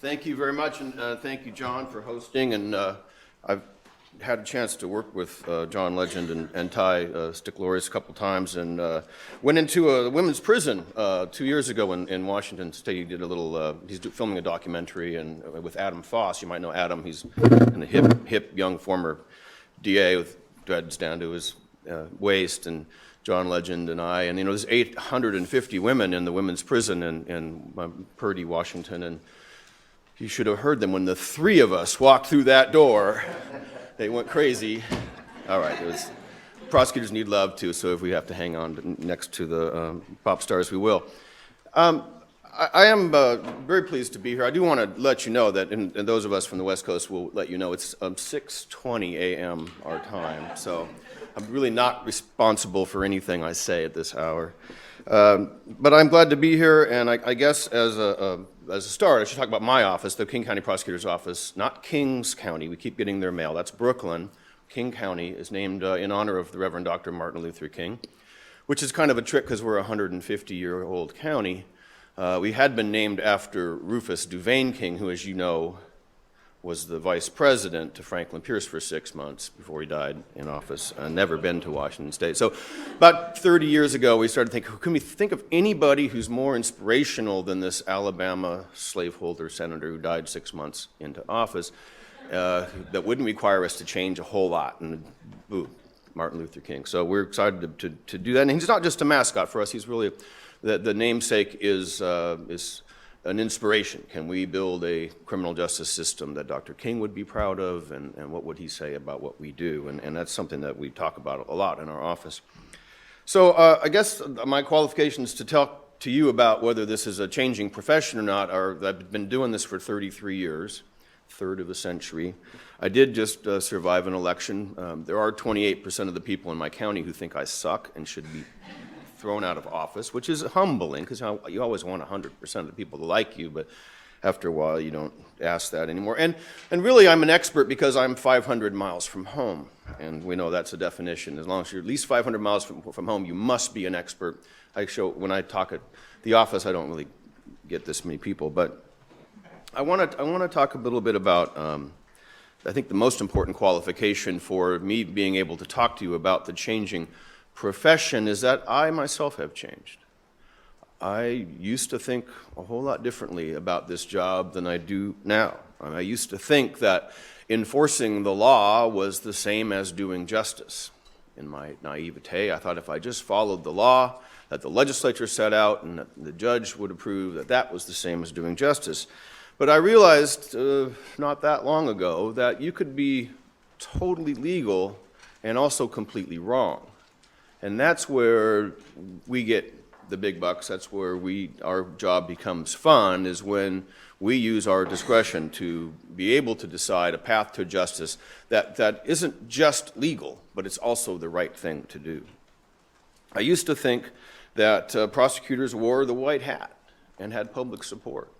Thank you very much, and thank you, John, for hosting. And I've had a chance to work with John Legend and Ty Sticklorius a couple times, and went into a women's prison 2 years ago in Washington State. He did a little, he's filming a documentary and with Adam Foss. You might know Adam. He's a hip young former DA with dreads down to his waist, and John Legend and I, and there's 850 women in the women's prison in Purdy, Washington, and you should have heard them when the three of us walked through that door. They went crazy. All right, prosecutors need love too, so if we have to hang on next to the pop stars, we will. I am very pleased to be here. I do want to let you know that, and those of us from the West Coast will let you know, it's 6:20 a.m. our time, so I'm really not responsible for anything I say at this hour. But I'm glad to be here, and I guess as a start, I should talk about my office, the King County Prosecutor's Office, not Kings County. We keep getting their mail. That's Brooklyn. King County is named in honor of the Reverend Dr. Martin Luther King, which is kind of a trick because we're a 150-year-old county. We had been named after Rufus Duvain King, who, as you know, was the vice president to Franklin Pierce for 6 months before he died in office, never been to Washington State. So about 30 years ago, we started thinking, can we think of anybody who's more inspirational than this Alabama slaveholder senator who died 6 months into office that wouldn't require us to change a whole lot? And boom, Martin Luther King. So we're excited to do that. And he's not just a mascot for us. He's really, the namesake is an inspiration. Can we build a criminal justice system that Dr. King would be proud of, and what would he say about what we do? And that's something that we talk about a lot in our office. So I guess my qualifications to talk to you about whether this is a changing profession or not are, I've been doing this for 33 years, third of a century. I did just survive an election. There are 28% of the people in my county who think I suck and should be thrown out of office, which is humbling because you always want 100% of the people to like you, but after a while you don't ask that anymore. And really I'm an expert because I'm 500 miles from home, and we know that's a definition. As long as you're at least 500 miles from home, you must be an expert. When I talk at the office, I don't really get this many people, but I want to talk a little bit about I think the most important qualification for me being able to talk to you about the changing profession is that I myself have changed. I used to think a whole lot differently about this job than I do now. I used to think that enforcing the law was the same as doing justice. In my naivete, I thought if I just followed the law that the legislature set out and that the judge would approve, that was the same as doing justice. But I realized not that long ago that you could be totally legal and also completely wrong. And that's where we get the big bucks. That's where our job becomes fun, is when we use our discretion to be able to decide a path to justice that isn't just legal, but it's also the right thing to do. I used to think that prosecutors wore the white hat and had public support.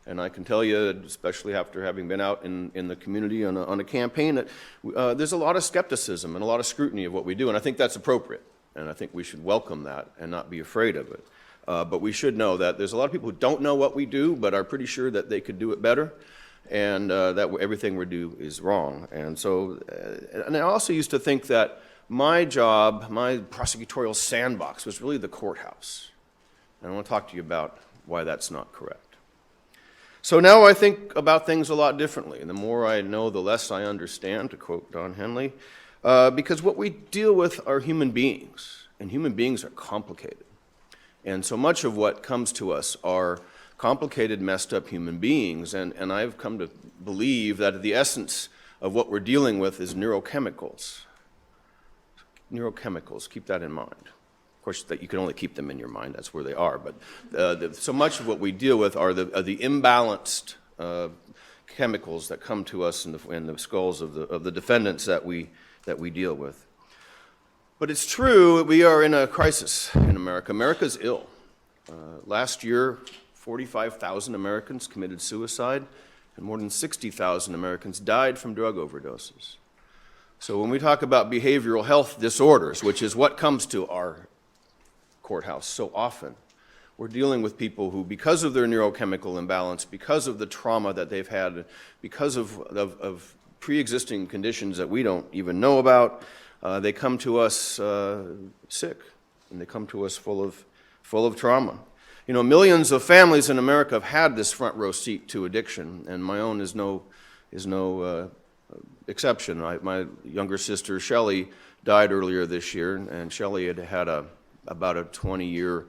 And I can tell you, especially after having been out in the community on a campaign, that there's a lot of skepticism and a lot of scrutiny of what we do, and I think that's appropriate. And I think we should welcome that and not be afraid of it. But we should know that there's a lot of people who don't know what we do, but are pretty sure that they could do it better, and that everything we do is wrong. And so, and I also used to think that my job, my prosecutorial sandbox, was really the courthouse. And I want to talk to you about why that's not correct. So now I think about things a lot differently, and the more I know, the less I understand, to quote Don Henley, because what we deal with are human beings, and human beings are complicated. And so much of what comes to us are complicated, messed up human beings, and I've come to believe that the essence of what we're dealing with is neurochemicals. Neurochemicals, keep that in mind. Of course, that you can only keep them in your mind, that's where they are, but so much of what we deal with are the imbalanced chemicals that come to us in the skulls of the defendants that we deal with. But it's true, we are in a crisis in America. America's ill. Last year, 45,000 Americans committed suicide, and more than 60,000 Americans died from drug overdoses. So when we talk about behavioral health disorders, which is what comes to our courthouse so often, We're dealing with people who, because of their neurochemical imbalance, because of the trauma that they've had, because of pre-existing conditions that we don't even know about, they come to us sick, and they come to us full of trauma. You know, millions of families in America have had this front row seat to addiction, and my own is no exception. My younger sister, Shelley, died earlier this year, and Shelley had about a 20-year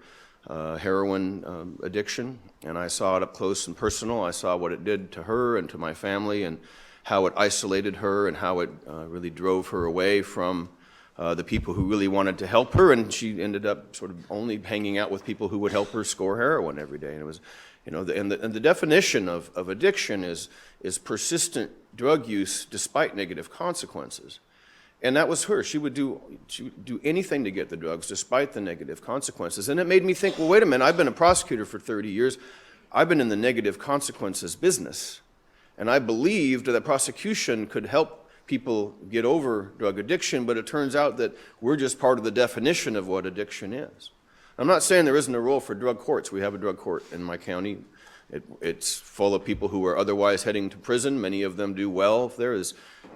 heroin addiction, and I saw it up close and personal. I saw what it did to her and to my family, and how it isolated her, and how it really drove her away from the people who really wanted to help her, and she ended up sort of only hanging out with people who would help her score heroin every day. And it was, you know, and the definition of addiction is persistent drug use despite negative consequences. And that was her. She would do anything to get the drugs despite the negative consequences. And it made me think, well, wait a minute, I've been a prosecutor for 30 years. I've been in the negative consequences business. And I believed that prosecution could help people get over drug addiction, but it turns out that we're just part of the definition of what addiction is. I'm not saying there isn't a role for drug courts. We have a drug court in my county. It's full of people who are otherwise heading to prison. Many of them do well.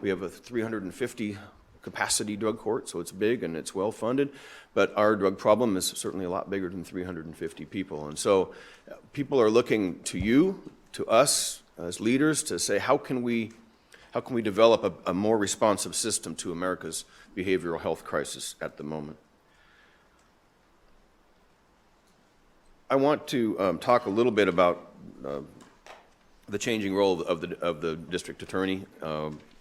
We have a 350 capacity drug court, so it's big and it's well funded, but our drug problem is certainly a lot bigger than 350 people. And so people are looking to you, to us as leaders, to say, how can we develop a more responsive system to America's behavioral health crisis at the moment? I want to talk a little bit about the changing role of the district attorney.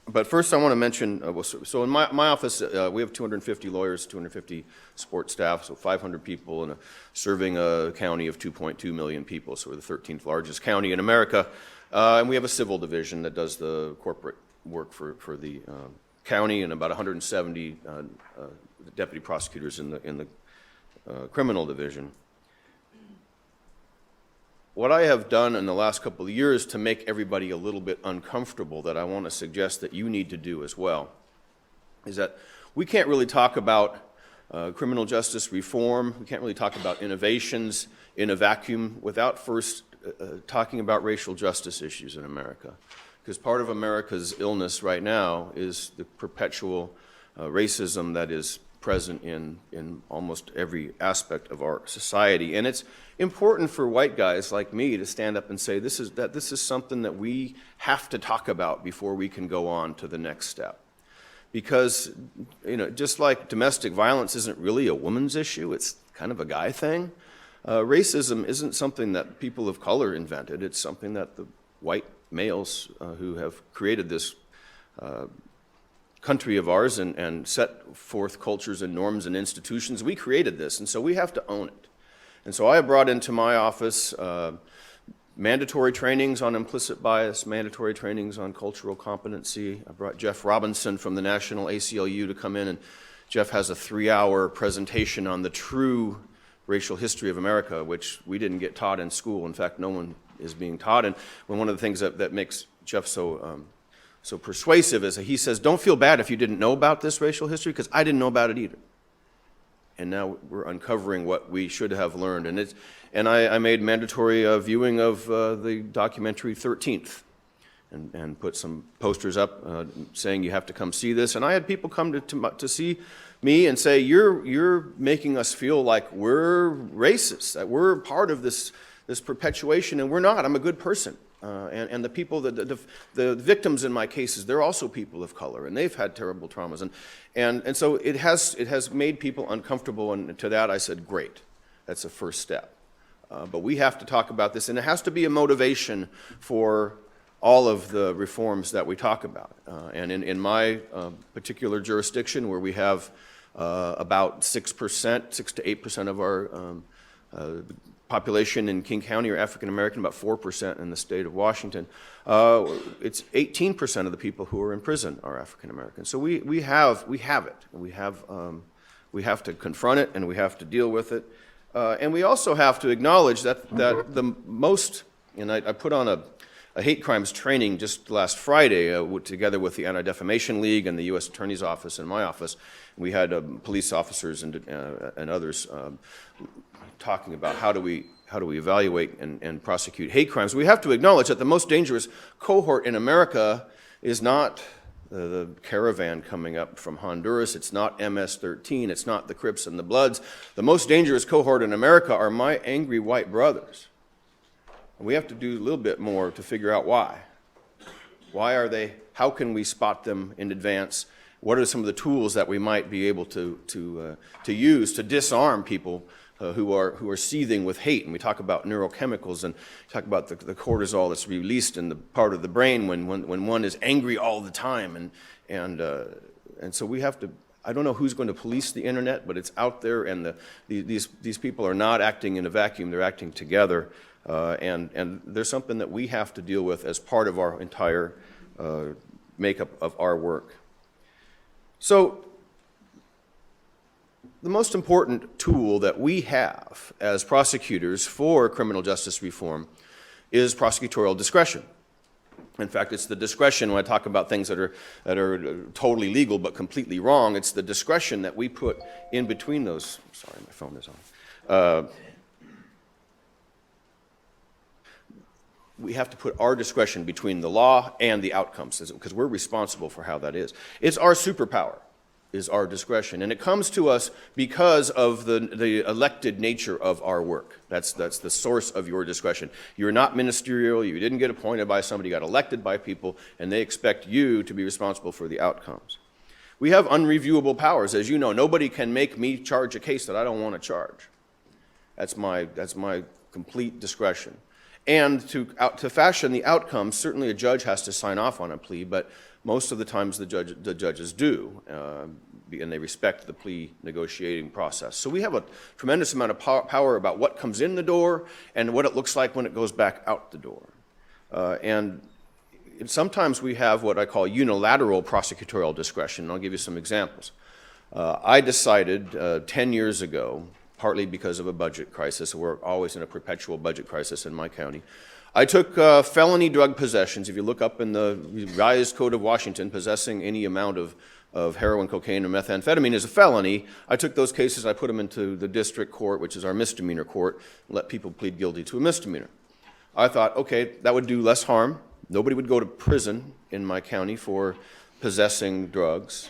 But first I want to mention, so in my office, we have 250 lawyers, 250 support staff, so 500 people, and serving a county of 2.2 million people, so we're the 13th largest county in America. And we have a civil division that does the corporate work for the county, and about 170 deputy prosecutors in the criminal division. What I have done in the last couple of years to make everybody a little bit uncomfortable, that I want to suggest that you need to do as well, is that we can't really talk about criminal justice reform, we can't really talk about innovations in a vacuum without first talking about racial justice issues in America. Because part of America's illness right now is the perpetual racism that is present in almost every aspect of our society. And it's important for white guys like me to stand up and say this is something that we have to talk about before we can go on to the next step. Because, you know, just like domestic violence isn't really a woman's issue, it's kind of a guy thing, racism isn't something that people of color invented. It's something that the white males who have created this country of ours and set forth cultures and norms and institutions, we created this, and so we have to own it. And so I have brought into my office mandatory trainings on implicit bias, mandatory trainings on cultural competency. I brought Jeff Robinson from the National ACLU to come in, and Jeff has a 3-hour presentation on the true racial history of America, which we didn't get taught in school. In fact, no one is being taught. And one of the things that makes Jeff so persuasive is that he says, don't feel bad if you didn't know about this racial history, because I didn't know about it either. And now we're uncovering what we should have learned. And I made mandatory viewing of the documentary 13th and put some posters up saying you have to come see this. And I had people come to see me and say, you're making us feel like we're racist, that we're part of this perpetuation, and we're not. I'm a good person. And the people, the victims in my cases, they're also people of color, and they've had terrible traumas. And so it has made people uncomfortable, and to that I said, great, that's a first step. But we have to talk about this, and it has to be a motivation for all of the reforms that we talk about. And in my particular jurisdiction, where we have about 6% to 8% of our population in King County are African American, about 4% in the state of Washington. It's 18% of the people who are in prison are African American. So we have it, and we have to confront it, and we have to deal with it, and we also have to acknowledge that the most. And I put on a hate crimes training just last Friday together with the Anti-Defamation League and the U.S. Attorney's Office and my office. We had police officers and others talking about how do we evaluate and prosecute hate crimes. We have to acknowledge that the most dangerous cohort in America is not the caravan coming up from Honduras. It's not MS-13. It's not the Crips and the Bloods. The most dangerous cohort in America are my angry white brothers. And we have to do a little bit more to figure out why. Why are they? How can we spot them in advance? What are some of the tools that we might be able to use to disarm people who are seething with hate? And we talk about neurochemicals and talk about the cortisol that's released in the part of the brain when one is angry all the time. And so we have to. I don't know who's going to police the internet, but it's out there, and these people are not acting in a vacuum. They're acting together, and there's something that we have to deal with as part of our entire makeup of our work. So the most important tool that we have as prosecutors for criminal justice reform is prosecutorial discretion. In fact, it's the discretion when I talk about things that are totally legal but completely wrong. It's the discretion that we put in between those. Sorry, my phone is on. We have to put our discretion between the law and the outcomes because we're responsible for how that is. It's our superpower, is our discretion. And it comes to us because of the elected nature of our work. That's the source of your discretion. You're not ministerial. You didn't get appointed by somebody. You got elected by people, and they expect you to be responsible for the outcomes. We have unreviewable powers. As you know, nobody can make me charge a case that I don't want to charge. That's my complete discretion. And to fashion the outcomes, certainly a judge has to sign off on a plea, but most of the times the judges do, and they respect the plea negotiating process. So we have a tremendous amount of power about what comes in the door and what it looks like when it goes back out the door. And sometimes we have what I call unilateral prosecutorial discretion, and I'll give you some examples. I decided 10 years ago, partly because of a budget crisis. We're always in a perpetual budget crisis in my county. I took felony drug possessions. If you look up in the revised Code of Washington, possessing any amount of heroin, cocaine, or methamphetamine is a felony. I took those cases, I put them into the district court, which is our misdemeanor court, and let people plead guilty to a misdemeanor. I thought, okay, that would do less harm. Nobody would go to prison in my county for possessing drugs.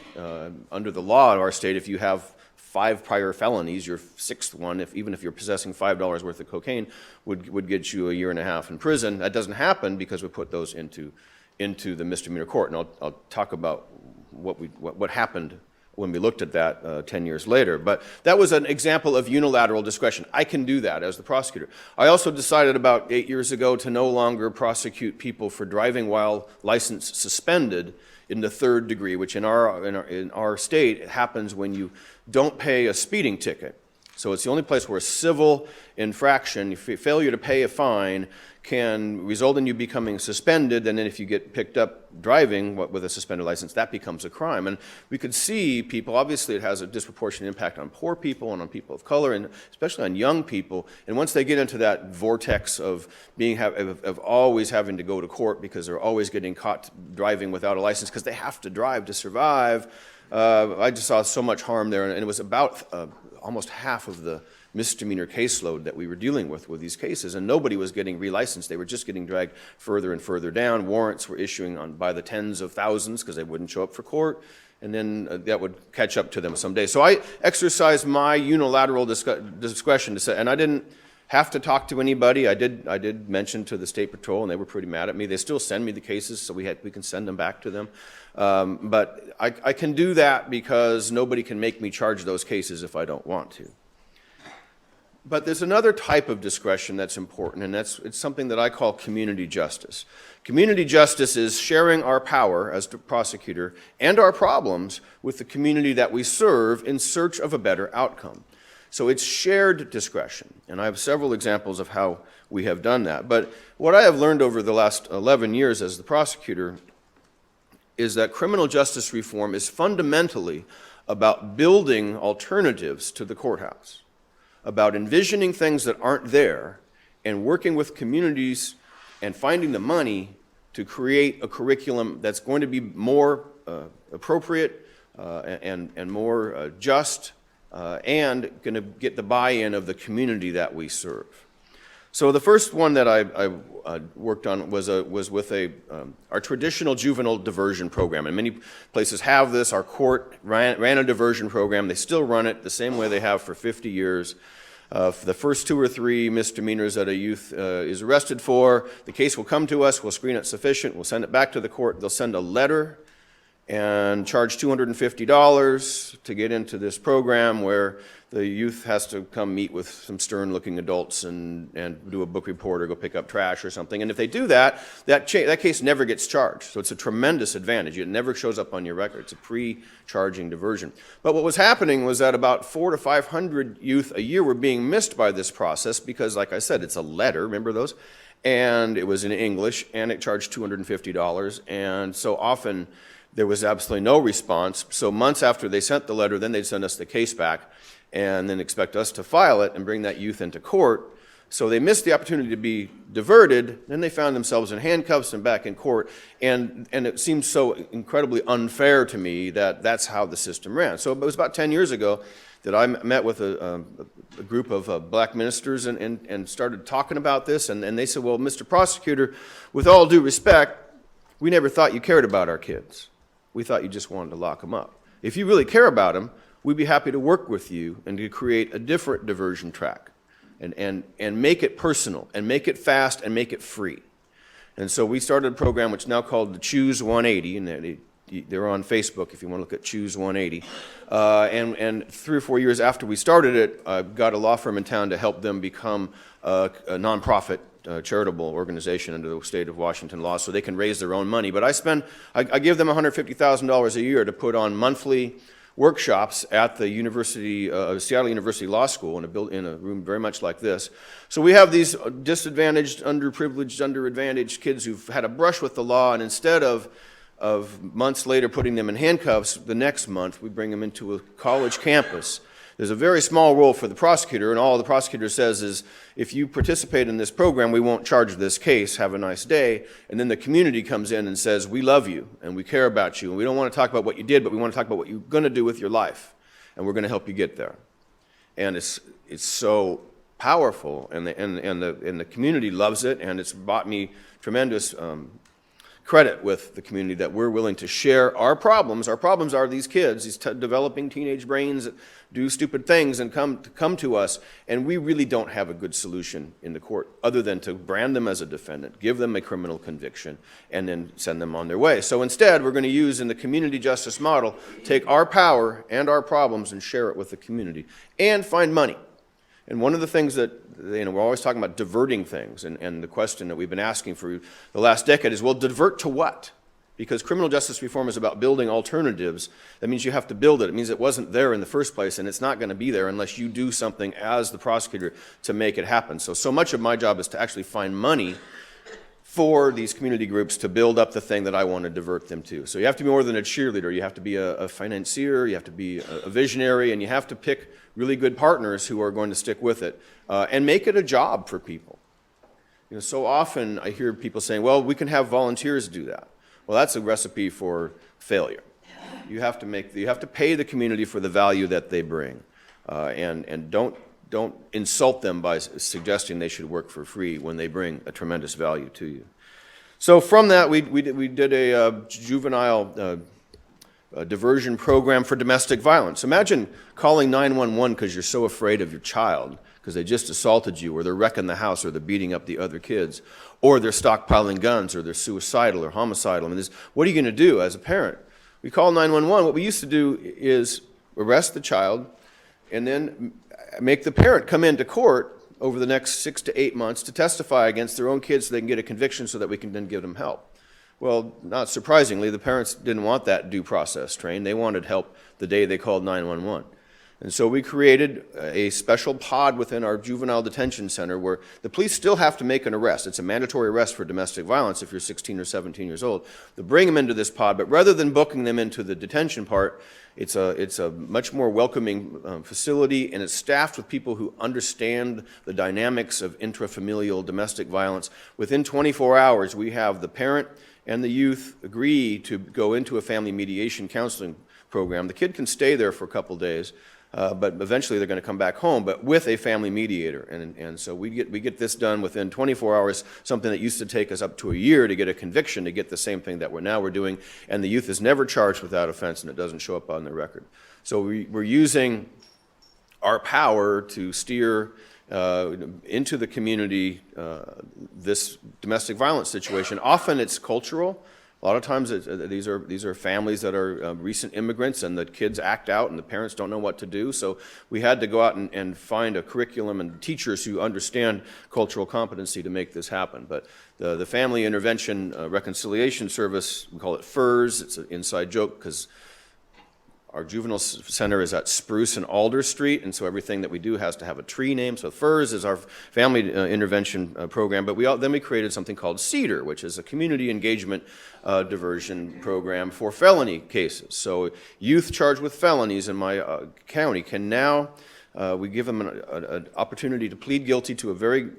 Under the law in our state, if you have 5 prior felonies, your 6th one, even if you're possessing $5 worth of cocaine, would get you a year and a half in prison. That doesn't happen because we put those into the misdemeanor court, and I'll talk about what happened when we looked at that 10 years later. But that was an example of unilateral discretion. I can do that as the prosecutor. I also decided about 8 years ago to no longer prosecute people for driving while license suspended in the 3rd degree, which in our state happens when you don't pay a speeding ticket. So it's the only place where a civil infraction, failure to pay a fine, can result in you becoming suspended, and then if you get picked up driving with a suspended license, that becomes a crime. And we could see people, obviously it has a disproportionate impact on poor people and on people of color, and especially on young people. And once they get into that vortex of always having to go to court because they're always getting caught driving without a license because they have to drive to survive, I just saw so much harm there, and it was about almost half of the misdemeanor caseload that we were dealing with these cases, and nobody was getting relicensed. They were just getting dragged further and further down. Warrants were issuing by the tens of thousands because they wouldn't show up for court, and then that would catch up to them someday. So I exercised my unilateral discretion to say, and I didn't have to talk to anybody. I did mention to the State Patrol, and they were pretty mad at me. They still send me the cases, so we can send them back to them. But I can do that because nobody can make me charge those cases if I don't want to. But there's another type of discretion that's important, and it's something that I call community justice. Community justice is sharing our power as the prosecutor and our problems with the community that we serve in search of a better outcome. So it's shared discretion, and I have several examples of how we have done that. But what I have learned over the last 11 years as the prosecutor is that criminal justice reform is fundamentally about building alternatives to the courthouse, about envisioning things that aren't there and working with communities and finding the money to create a curriculum that's going to be more appropriate and more just and going to get the buy-in of the community that we serve. So the first one that I worked on was with our traditional juvenile diversion program. And many places have this. Our court ran a diversion program. They still run it the same way they have for 50 years. For the first 2 or 3 misdemeanors that a youth is arrested for, the case will come to us, we'll screen it sufficient, we'll send it back to the court, they'll send a letter and charge $250 to get into this program where the youth has to come meet with some stern-looking adults and do a book report or go pick up trash or something. And if they do that, that case never gets charged. So it's a tremendous advantage. It never shows up on your record. It's a pre-charging diversion. But what was happening was that about 400 to 500 youth a year were being missed by this process because, like I said, it's a letter. Remember those? And it was in English, and it charged $250. And so often there was absolutely no response. So months after they sent the letter, then they'd send us the case back and then expect us to file it and bring that youth into court. So they missed the opportunity to be diverted. Then they found themselves in handcuffs and back in court. And it seemed so incredibly unfair to me that that's how the system ran. So it was about 10 years ago that I met with a group of black ministers and started talking about this. And they said, well, Mr. Prosecutor, with all due respect, we never thought you cared about our kids. We thought you just wanted to lock them up. If you really care about them, we'd be happy to work with you and to create a different diversion track and make it personal and make it fast and make it free. And so we started a program which is now called the Choose 180, and they're on Facebook if you want to look at Choose 180. And 3 or 4 years after we started it, I got a law firm in town to help them become a nonprofit charitable organization under the state of Washington law so they can raise their own money. But I give them $150,000 a year to put on monthly workshops at the Seattle University Law School in a room very much like this. So we have these disadvantaged, underprivileged, underadvantaged kids who've had a brush with the law, and instead of months later putting them in handcuffs, the next month we bring them into a college campus. There's a very small role for the prosecutor, and all the prosecutor says is, if you participate in this program, we won't charge this case, have a nice day. And then the community comes in and says, we love you, and we care about you, and we don't want to talk about what you did, but we want to talk about what you're going to do with your life, and we're going to help you get there. And it's so powerful, and the community loves it, and it's brought me tremendous credit with the community that we're willing to share our problems. Our problems are these kids, these developing teenage brains that do stupid things and come to us, and we really don't have a good solution in the court other than to brand them as a defendant, give them a criminal conviction, and then send them on their way. So instead, we're going to use in the community justice model, take our power and our problems and share it with the community, and find money. And one of the things that, we're always talking about diverting things, and the question that we've been asking for the last decade is, well, divert to what? Because criminal justice reform is about building alternatives. That means you have to build it. It means it wasn't there in the first place, and it's not going to be there unless you do something as the prosecutor to make it happen. So much of my job is to actually find money for these community groups to build up the thing that I want to divert them to. So you have to be more than a cheerleader. You have to be a financier, you have to be a visionary, and you have to pick really good partners who are going to stick with it and make it a job for people. So often I hear people saying, well, we can have volunteers do that. Well, that's a recipe for failure. You have to pay the community for the value that they bring, and don't insult them by suggesting they should work for free when they bring a tremendous value to you. So from that, we did a juvenile diversion program for domestic violence. Imagine calling 911 because you're so afraid of your child because they just assaulted you, or they're wrecking the house, or they're beating up the other kids, or they're stockpiling guns, or they're suicidal or homicidal. I mean, what are you going to do as a parent? We call 911. What we used to do is arrest the child and then make the parent come into court over the next 6 to 8 months to testify against their own kids so they can get a conviction so that we can then give them help. Well, not surprisingly, the parents didn't want that due process train. They wanted help the day they called 911. And so we created a special pod within our juvenile detention center where the police still have to make an arrest. It's a mandatory arrest for domestic violence if you're 16 or 17 years old. They bring them into this pod, but rather than booking them into the detention part, it's a much more welcoming facility, and it's staffed with people who understand the dynamics of intrafamilial domestic violence. Within 24 hours, we have the parent and the youth agree to go into a family mediation counseling program. The kid can stay there for a couple days, but eventually they're going to come back home, but with a family mediator. And so we get this done within 24 hours, something that used to take us up to a year to get a conviction to get the same thing that we're doing. And the youth is never charged with that offense, and it doesn't show up on the record. So we're using our power to steer into the community this domestic violence situation. Often it's cultural. A lot of times these are families that are recent immigrants, and the kids act out and the parents don't know what to do. So we had to go out and find a curriculum and teachers who understand cultural competency to make this happen. But the Family Intervention Reconciliation Service, we call it FIRS. It's an inside joke because our juvenile center is at Spruce and Alder Street, and so everything that we do has to have a tree name. So FIRS is our family intervention program, but then we created something called CEDAR, which is a community engagement diversion program for felony cases. So youth charged with felonies in my county can now, we give them an opportunity to plead guilty to a very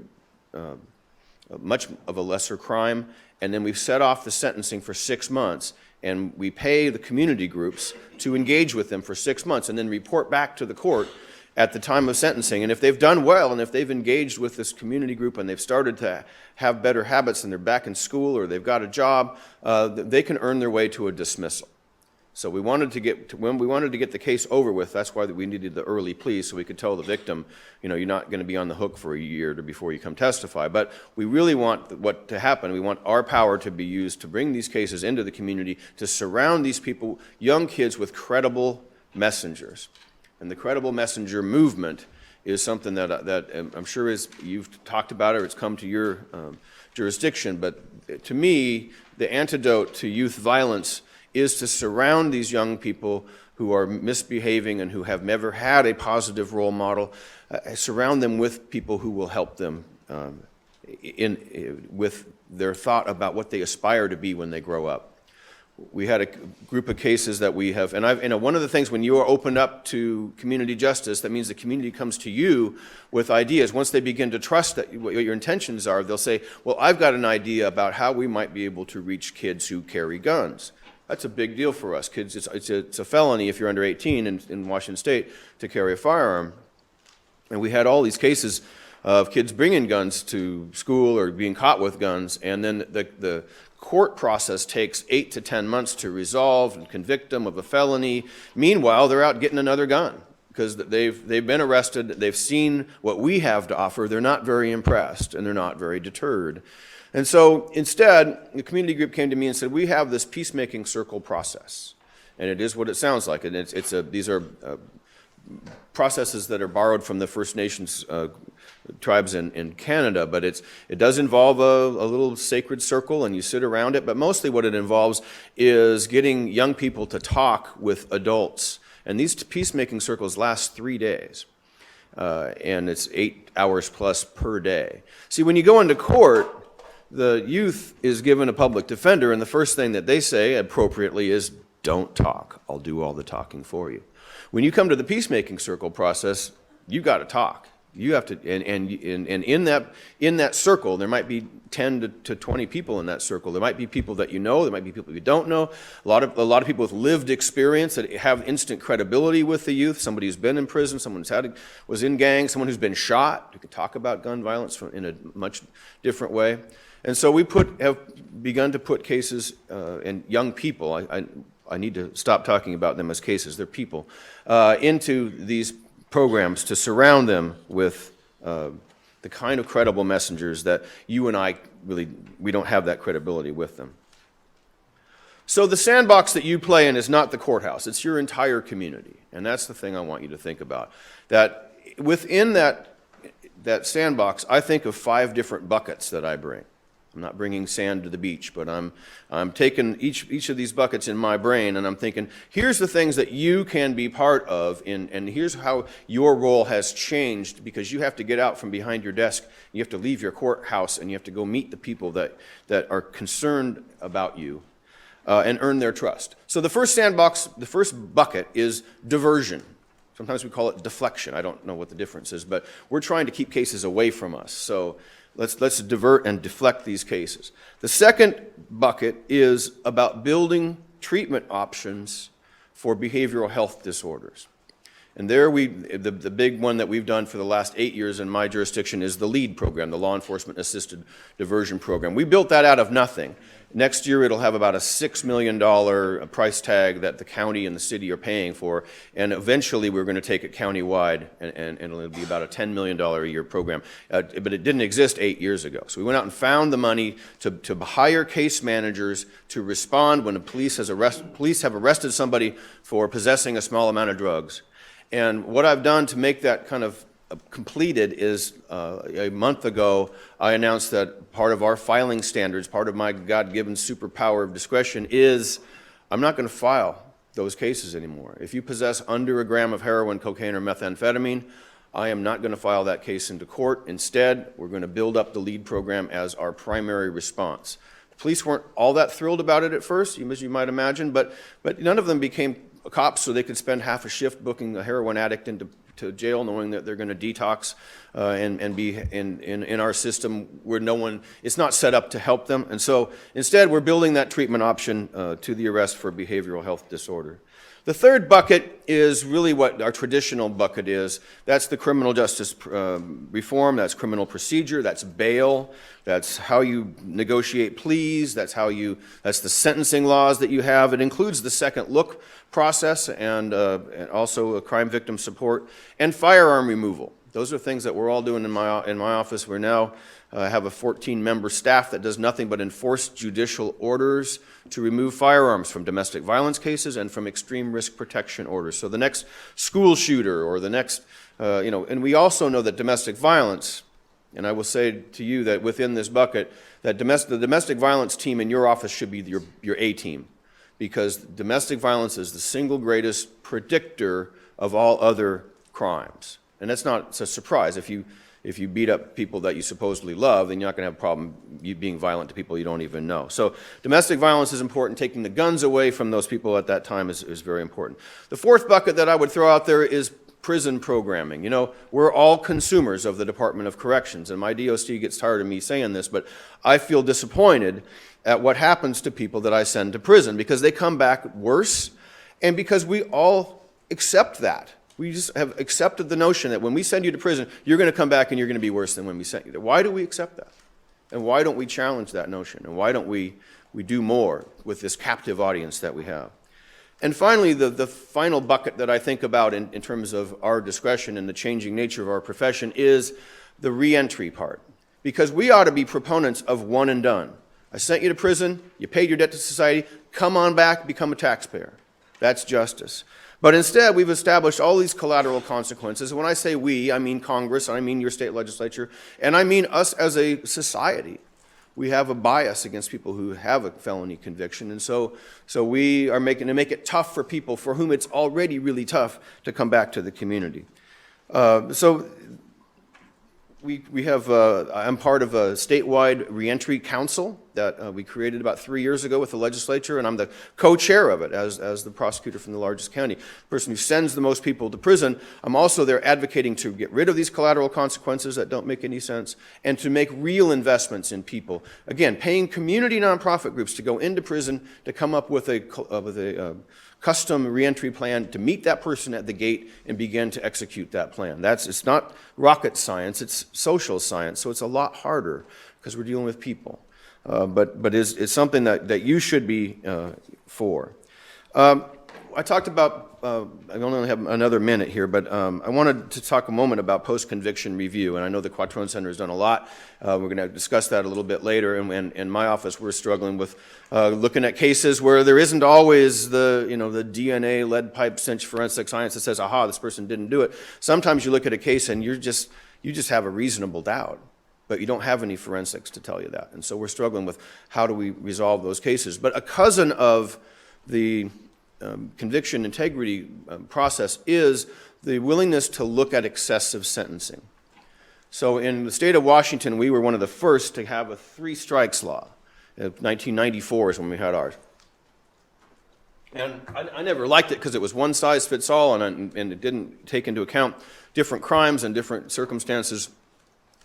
much of a lesser crime, and then we set off the sentencing for 6 months, and we pay the community groups to engage with them for 6 months and then report back to the court at the time of sentencing. And if they've done well, and if they've engaged with this community group and they've started to have better habits and they're back in school or they've got a job, they can earn their way to a dismissal. So we wanted to get the case over with. That's why we needed the early plea, so we could tell the victim, you're not going to be on the hook for a year before you come testify. But we really want what to happen. We want our power to be used to bring these cases into the community, to surround these people, young kids, with credible messengers. And the credible messenger movement is something that I'm sure you've talked about, or it's come to your jurisdiction. But to me, the antidote to youth violence is to surround these young people who are misbehaving and who have never had a positive role model, surround them with people who will help them with their thought about what they aspire to be when they grow up. We had a group of cases that we have, and one of the things when you are opened up to community justice, that means the community comes to you with ideas. Once they begin to trust that what your intentions are, they'll say, well, I've got an idea about how we might be able to reach kids who carry guns. That's a big deal for us. Kids, it's a felony if you're under 18 in Washington State to carry a firearm. And we had all these cases of kids bringing guns to school or being caught with guns, and then the court process takes 8 to 10 months to resolve and convict them of a felony. Meanwhile, they're out getting another gun because they've been arrested, they've seen what we have to offer, they're not very impressed, and they're not very deterred. And so instead, the community group came to me and said, we have this peacemaking circle process. And it is what it sounds like. And these are processes that are borrowed from the First Nations tribes in Canada, but it does involve a little sacred circle, and you sit around it. But mostly what it involves is getting young people to talk with adults. And these peacemaking circles last 3 days. And it's 8 hours plus per day. See, when you go into court, the youth is given a public defender, and the first thing that they say appropriately is, don't talk. I'll do all the talking for you. When you come to the peacemaking circle process, you've got to talk. You have to, and in that circle, there might be 10 to 20 people in that circle. There might be people that you know. There might be people you don't know. A lot of people with lived experience that have instant credibility with the youth. Somebody who's been in prison, someone who's was in gangs, someone who's been shot, who could talk about gun violence in a much different way. And so we have begun to put cases and young people. I need to stop talking about them as cases. They're people into these programs to surround them with the kind of credible messengers that you and I we don't have that credibility with them. So the sandbox that you play in is not the courthouse. It's your entire community. And that's the thing I want you to think about. That within that sandbox, I think of 5 different buckets that I bring. I'm not bringing sand to the beach, but I'm taking each of these buckets in my brain, and I'm thinking, here's the things that you can be part of, and here's how your role has changed, because you have to get out from behind your desk, you have to leave your courthouse, and you have to go meet the people that are concerned about you, and earn their trust. So the first sandbox, the first bucket is diversion. Sometimes we call it deflection. I don't know what the difference is, but we're trying to keep cases away from us. So let's divert and deflect these cases. The second bucket is about building treatment options for behavioral health disorders. And there the big one that we've done for the last 8 years in my jurisdiction is the LEAD program, the Law Enforcement Assisted Diversion Program. We built that out of nothing. Next year it'll have about a $6 million price tag that the county and the city are paying for, and eventually we're going to take it countywide, and it'll be about a $10 million a year program. But it didn't exist 8 years ago. So we went out and found the money to hire case managers to respond when the police have arrested somebody for possessing a small amount of drugs. And what I've done to make that kind of completed is a month ago I announced that part of our filing standards, part of my God-given superpower of discretion is I'm not going to file those cases anymore. If you possess under a gram of heroin, cocaine, or methamphetamine, I am not going to file that case into court. Instead, we're going to build up the LEAD program as our primary response. The police weren't all that thrilled about it at first, as you might imagine, but none of them became cops so they could spend half a shift booking a heroin addict into jail, knowing that they're going to detox and be in our system where it's not set up to help them. And so instead, we're building that treatment option to the arrest for behavioral health disorder. The third bucket is really what our traditional bucket is. That's the criminal justice reform, that's criminal procedure, that's bail, that's how you negotiate pleas, that's the sentencing laws that you have. It includes the second look process and also crime victim support and firearm removal. Those are things that we're all doing in my office. We're now have a 14-member staff that does nothing but enforce judicial orders to remove firearms from domestic violence cases and from extreme risk protection orders. So the next school shooter or the next, and we also know that domestic violence, and I will say to you that within this bucket, that the domestic violence team in your office should be your A team, because domestic violence is the single greatest predictor of all other crimes. And it's a surprise. If you beat up people that you supposedly love, then you're not going to have a problem you being violent to people you don't even know. So domestic violence is important. Taking the guns away from those people at that time is very important. The fourth bucket that I would throw out there is prison programming. You know, we're all consumers of the Department of Corrections, and my DOC gets tired of me saying this, but I feel disappointed at what happens to people that I send to prison, because they come back worse, and because we all accept that. We just have accepted the notion that when we send you to prison, you're going to come back and you're going to be worse than when we sent you there. Why do we accept that? And why don't we challenge that notion? And why don't we do more with this captive audience that we have? And finally, the final bucket that I think about in terms of our discretion and the changing nature of our profession is the reentry part. Because we ought to be proponents of one and done. I sent you to prison, you paid your debt to society, come on back, become a taxpayer. That's justice. But instead, we've established all these collateral consequences. When I say we, I mean Congress, I mean your state legislature, and I mean us as a society. We have a bias against people who have a felony conviction, and so we are making to make it tough for people for whom it's already really tough to come back to the community. I'm part of a statewide reentry council that we created about 3 years ago with the legislature, and I'm the co-chair of it as the prosecutor from the largest county, the person who sends the most people to prison. I'm also there advocating to get rid of these collateral consequences that don't make any sense and to make real investments in people. Again, paying community nonprofit groups to go into prison to come up with a custom reentry plan to meet that person at the gate and begin to execute that plan. It's not rocket science, it's social science, so it's a lot harder because we're dealing with people. But it's something that you should be for. I talked about, I only have another minute here, but I wanted to talk a moment about post-conviction review, and I know the Quattrone Center has done a lot. We're going to discuss that a little bit later, and in my office we're struggling with looking at cases where there isn't always the DNA lead pipe cinch forensic science that says, aha, this person didn't do it. Sometimes you look at a case and you just have a reasonable doubt. but you don't have any forensics to tell you that. And so we're struggling with how do we resolve those cases. But a cousin of the conviction integrity process is the willingness to look at excessive sentencing. So in the state of Washington, we were one of the first to have a 3 strikes law. 1994 is when we had ours. And I never liked it because it was one size fits all, and it didn't take into account different crimes and different circumstances.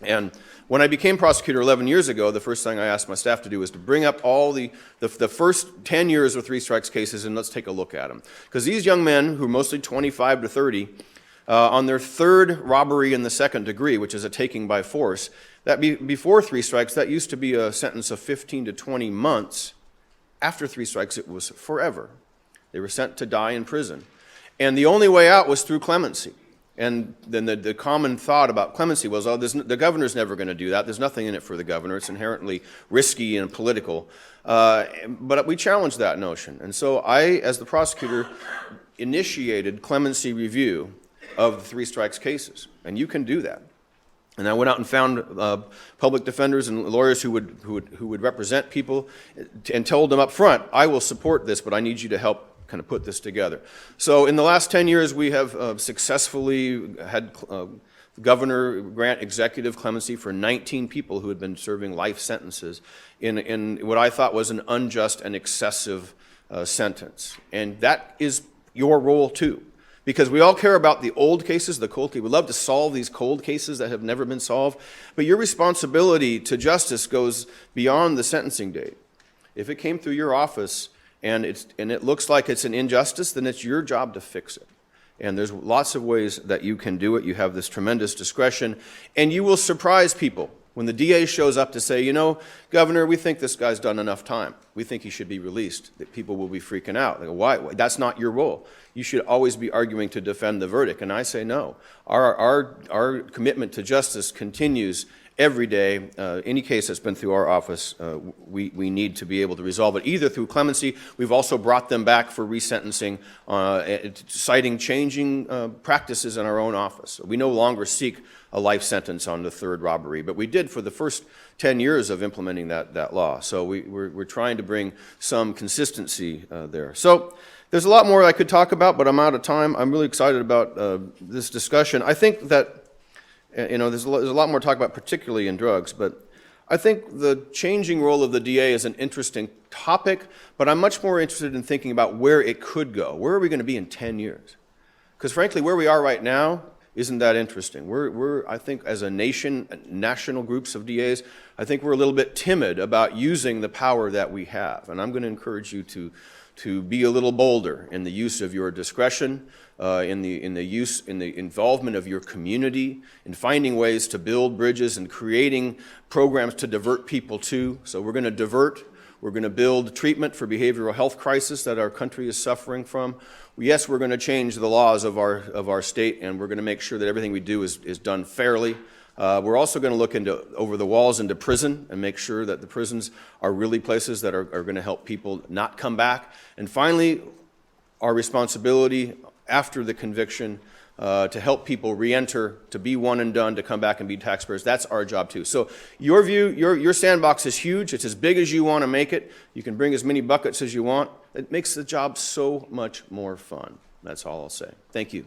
And when I became prosecutor 11 years ago, the first thing I asked my staff to do was to bring up all the first 10 years of 3 strikes cases, and let's take a look at them. Because these young men, who are mostly 25 to 30, on their 3rd robbery in the 2nd degree, which is a taking by force, before 3 strikes, that used to be a sentence of 15 to 20 months. After 3 strikes, it was forever. They were sent to die in prison. And the only way out was through clemency. And then the common thought about clemency was, oh, the governor's never going to do that. There's nothing in it for the governor. It's inherently risky and political. But we challenged that notion. And so I, as the prosecutor, initiated clemency review of the 3 strikes cases. And you can do that. And I went out and found public defenders and lawyers who would represent people and told them up front, I will support this, but I need you to help kind of put this together. So in the last 10 years, we have successfully had the governor grant executive clemency for 19 people who had been serving life sentences in what I thought was an unjust and excessive sentence. And that is your role too. Because we all care about the old cases, the cold cases. We love to solve these cold cases that have never been solved. But your responsibility to justice goes beyond the sentencing date. If it came through your office and it looks like it's an injustice, then it's your job to fix it. And there's lots of ways that you can do it. You have this tremendous discretion. And you will surprise people. When the DA shows up to say, you know, Governor, we think this guy's done enough time. We think he should be released. That people will be freaking out. They go, why? That's not your role. You should always be arguing to defend the verdict. And I say no. Our commitment to justice continues every day. Any case that's been through our office, we need to be able to resolve it, either through clemency. We've also brought them back for resentencing, citing changing practices in our own office. We no longer seek a life sentence on the 3rd robbery, but we did for the first 10 years of implementing that law. So we're trying to bring some consistency there. So there's a lot more I could talk about, but I'm out of time. I'm really excited about this discussion. I think that there's a lot more to talk about, particularly in drugs, but I think the changing role of the DA is an interesting topic, but I'm much more interested in thinking about where it could go. Where are we going to be in 10 years? Because frankly, where we are right now isn't that interesting. I think as a nation, national groups of DAs, I think we're a little bit timid about using the power that we have. And I'm going to encourage you to be a little bolder in the use of your discretion, in the involvement of your community, in finding ways to build bridges and creating programs to divert people to. So we're going to divert. We're going to build treatment for behavioral health crisis that our country is suffering from. Yes, we're going to change the laws of our state, and we're going to make sure that everything we do is done fairly. We're also going to look over the walls into prison and make sure that the prisons are really places that are going to help people not come back. And finally, our responsibility after the conviction to help people re-enter, to be one and done, to come back and be taxpayers. That's our job too. So your view, your sandbox is huge. It's as big as you want to make it. You can bring as many buckets as you want. It makes the job so much more fun. That's all I'll say. Thank you.